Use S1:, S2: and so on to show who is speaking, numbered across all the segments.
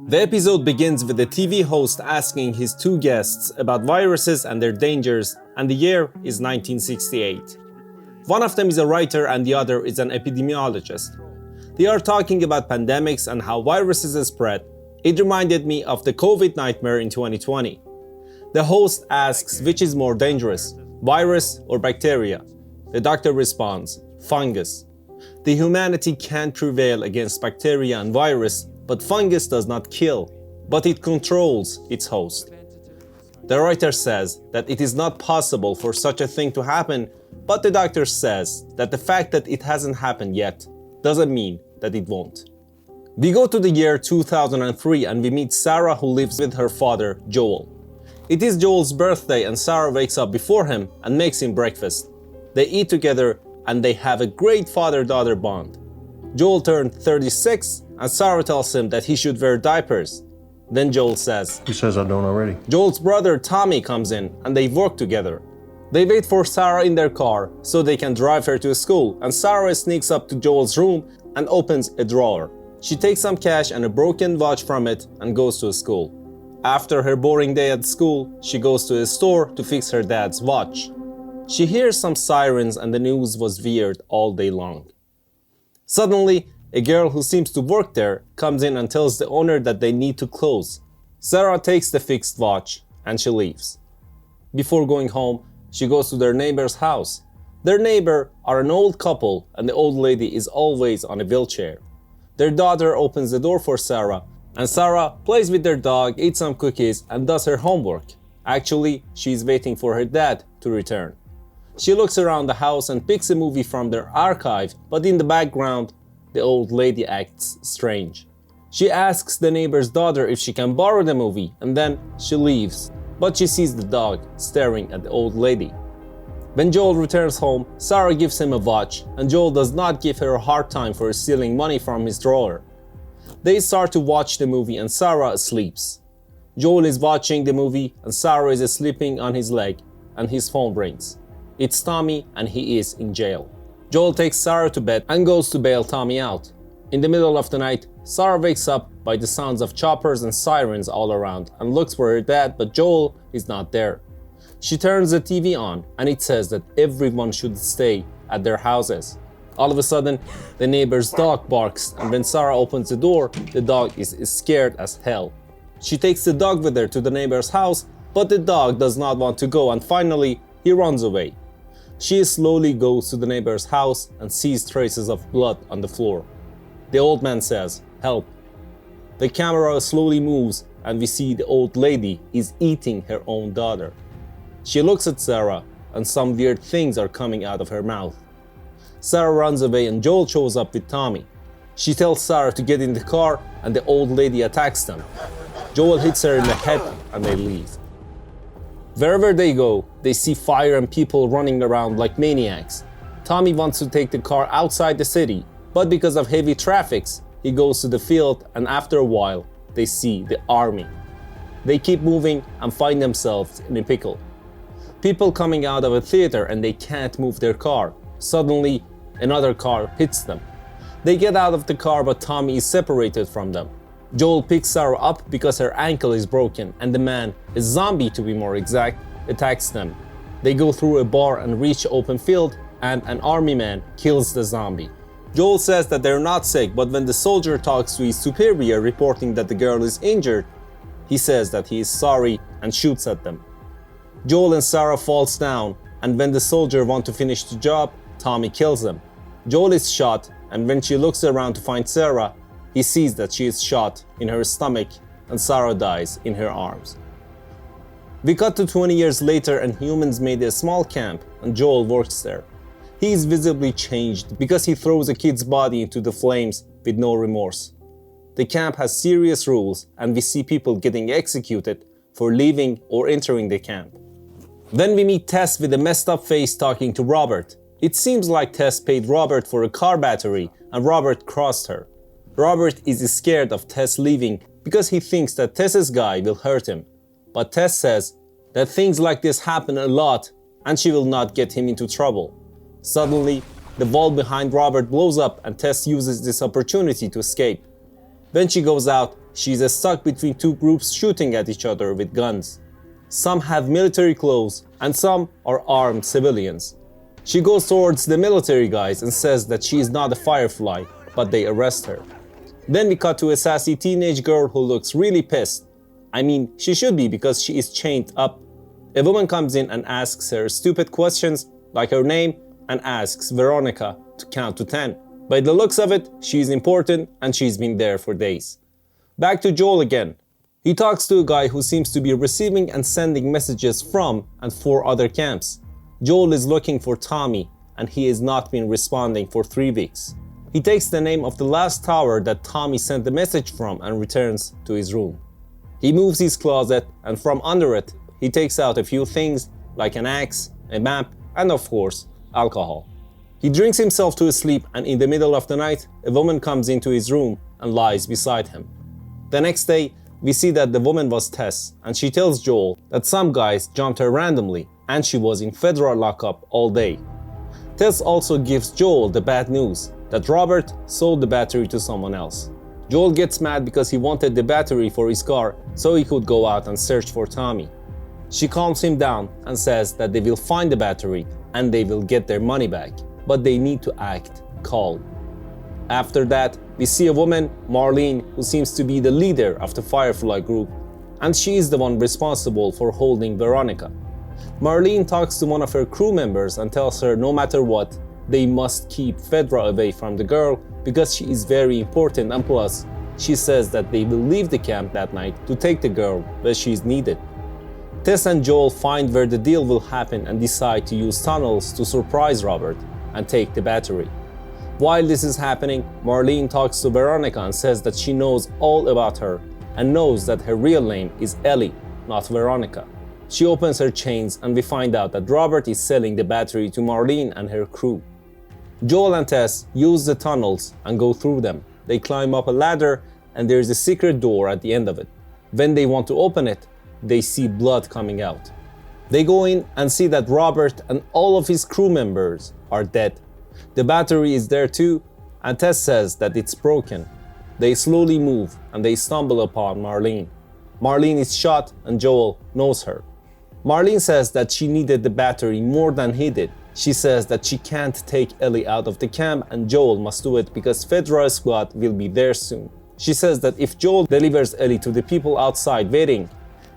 S1: The episode begins with the TV host asking his two guests about viruses and their dangers, and the year is 1968. One of them is a writer and the other is an epidemiologist. They are talking about pandemics and how viruses spread. It reminded me of the COVID nightmare in 2020. The host asks which is more dangerous, virus or bacteria. The doctor responds, fungus. The humanity can't prevail against bacteria and virus, but fungus does not kill, but it controls its host. The writer says that it is not possible for such a thing to happen, but the doctor says that the fact that it hasn't happened yet doesn't mean that it won't. We go to the year 2003 and we meet Sarah, who lives with her father, Joel. It is Joel's birthday and Sarah wakes up before him and makes him breakfast. They eat together and they have a great father-daughter bond. Joel turned 36 and Sarah tells him that he should wear diapers. Then Joel says,
S2: "Who says I don't already?"
S1: Joel's brother Tommy comes in and they work together. They wait for Sarah in their car so they can drive her to school, and Sarah sneaks up to Joel's room and opens a drawer. She takes some cash and a broken watch from it and goes to school. After her boring day at school, she goes to a store to fix her dad's watch. She hears some sirens and the news was weird all day long. Suddenly, a girl who seems to work there comes in and tells the owner that they need to close. Sarah takes the fixed watch and she leaves. Before going home, she goes to their neighbor's house. Their neighbor are an old couple and the old lady is always on a wheelchair. Their daughter opens the door for Sarah and Sarah plays with their dog, eats some cookies and does her homework. Actually, she is waiting for her dad to return. She looks around the house and picks a movie from their archive, but in the background, the old lady acts strange. She asks the neighbor's daughter if she can borrow the movie and then she leaves, but she sees the dog staring at the old lady. When Joel returns home, Sarah gives him a watch and Joel does not give her a hard time for stealing money from his drawer. They start to watch the movie and Sarah sleeps. Joel is watching the movie and Sarah is sleeping on his leg and his phone rings. It's Tommy and he is in jail. Joel takes Sarah to bed and goes to bail Tommy out. In the middle of the night, Sarah wakes up by the sounds of choppers and sirens all around and looks for her dad, but Joel is not there. She turns the TV on and it says that everyone should stay at their houses. All of a sudden, the neighbor's dog barks and when Sarah opens the door, the dog is scared as hell. She takes the dog with her to the neighbor's house, but the dog does not want to go and finally, he runs away. She slowly goes to the neighbor's house and sees traces of blood on the floor. The old man says, "Help." The camera slowly moves and we see the old lady is eating her own daughter. She looks at Sarah and some weird things are coming out of her mouth. Sarah runs away and Joel shows up with Tommy. She tells Sarah to get in the car and the old lady attacks them. Joel hits her in the head and they leave. Wherever they go, they see fire and people running around like maniacs. Tommy wants to take the car outside the city, but because of heavy traffic, he goes to the field and after a while, they see the army. They keep moving and find themselves in a pickle. People coming out of a theater and they can't move their car. Suddenly, another car hits them. They get out of the car but Tommy is separated from them. Joel picks Sarah up because her ankle is broken and the man, a zombie to be more exact, attacks them. They go through a bar and reach open field and an army man kills the zombie. Joel says that they're not sick, but when the soldier talks to his superior reporting that the girl is injured, he says that he is sorry and shoots at them. Joel and Sarah falls down and when the soldier wants to finish the job, Tommy kills them. Joel is shot and when she looks around to find Sarah, he sees that she is shot in her stomach and Sarah dies in her arms. We cut to 20 years later and humans made a small camp and Joel works there. He is visibly changed because he throws a kid's body into the flames with no remorse. The camp has serious rules and we see people getting executed for leaving or entering the camp. Then we meet Tess with a messed up face talking to Robert. It seems like Tess paid Robert for a car battery and Robert crossed her. Robert is scared of Tess leaving because he thinks that Tess's guy will hurt him. But Tess says that things like this happen a lot and she will not get him into trouble. Suddenly, the wall behind Robert blows up and Tess uses this opportunity to escape. When she goes out, She's stuck between two groups shooting at each other with guns. Some have military clothes and some are armed civilians. She goes towards the military guys and says that she is not a Firefly, but they arrest her. Then we cut to a sassy teenage girl who looks really pissed. I mean, she should be because she is chained up. A woman comes in and asks her stupid questions like her name and asks Veronica to count to 10. By the looks of it, she's important and she's been there for days. Back to Joel again. He talks to a guy who seems to be receiving and sending messages from and for other camps. Joel is looking for Tommy and he has not been responding for 3 weeks. He takes the name of the last tower that Tommy sent the message from and returns to his room. He moves his closet and from under it, he takes out a few things like an axe, a map, and of course, alcohol. He drinks himself to sleep and in the middle of the night, a woman comes into his room and lies beside him. The next day, we see that the woman was Tess and she tells Joel that some guys jumped her randomly and she was in federal lockup all day. Tess also gives Joel the bad news that Robert sold the battery to someone else. Joel gets mad because he wanted the battery for his car so he could go out and search for Tommy. She calms him down and says that they will find the battery and they will get their money back, but they need to act calm. After that, we see a woman, Marlene, who seems to be the leader of the Firefly group, and she is the one responsible for holding Veronica. Marlene talks to one of her crew members and tells her no matter what, they must keep Fedra away from the girl because she is very important, and plus, she says that they will leave the camp that night to take the girl where she is needed. Tess and Joel find where the deal will happen and decide to use tunnels to surprise Robert and take the battery. While this is happening, Marlene talks to Veronica and says that she knows all about her and knows that her real name is Ellie, not Veronica. She opens her chains and we find out that Robert is selling the battery to Marlene and her crew. Joel and Tess use the tunnels and go through them. They climb up a ladder and there is a secret door at the end of it. When they want to open it, they see blood coming out. They go in and see that Robert and all of his crew members are dead. The battery is there too, and Tess says that it's broken. They slowly move and they stumble upon Marlene. Marlene is shot and Joel knows her. Marlene says that she needed the battery more than he did. She says that she can't take Ellie out of the camp and Joel must do it because Fedra squad will be there soon. She says that if Joel delivers Ellie to the people outside waiting,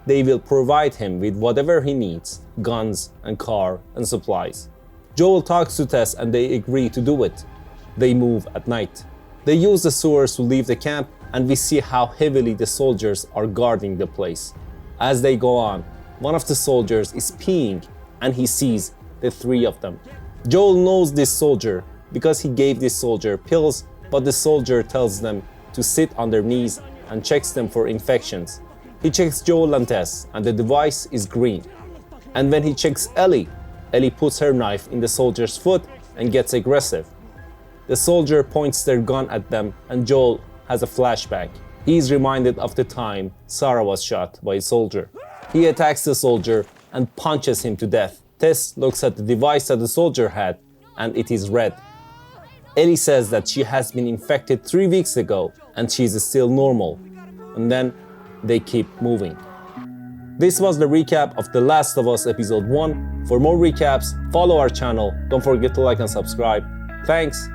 S1: they will provide him with whatever he needs, guns and car and supplies. Joel talks to Tess and they agree to do it. They move at night. They use the sewers to leave the camp and we see how heavily the soldiers are guarding the place. As they go on, one of the soldiers is peeing and he sees the 3 of them. Joel knows this soldier because he gave this soldier pills, but the soldier tells them to sit on their knees and checks them for infections. He checks Joel and Tess and the device is green. And when he checks Ellie, Ellie puts her knife in the soldier's foot and gets aggressive. The soldier points their gun at them and Joel has a flashback. He is reminded of the time Sarah was shot by a soldier. He attacks the soldier and punches him to death. Tess looks at the device that the soldier had and it is red. Ellie says that she has been infected 3 weeks ago and she is still normal. And then they keep moving. This was the recap of The Last of Us Episode 1. For more recaps, follow our channel. Don't forget to like and subscribe. Thanks.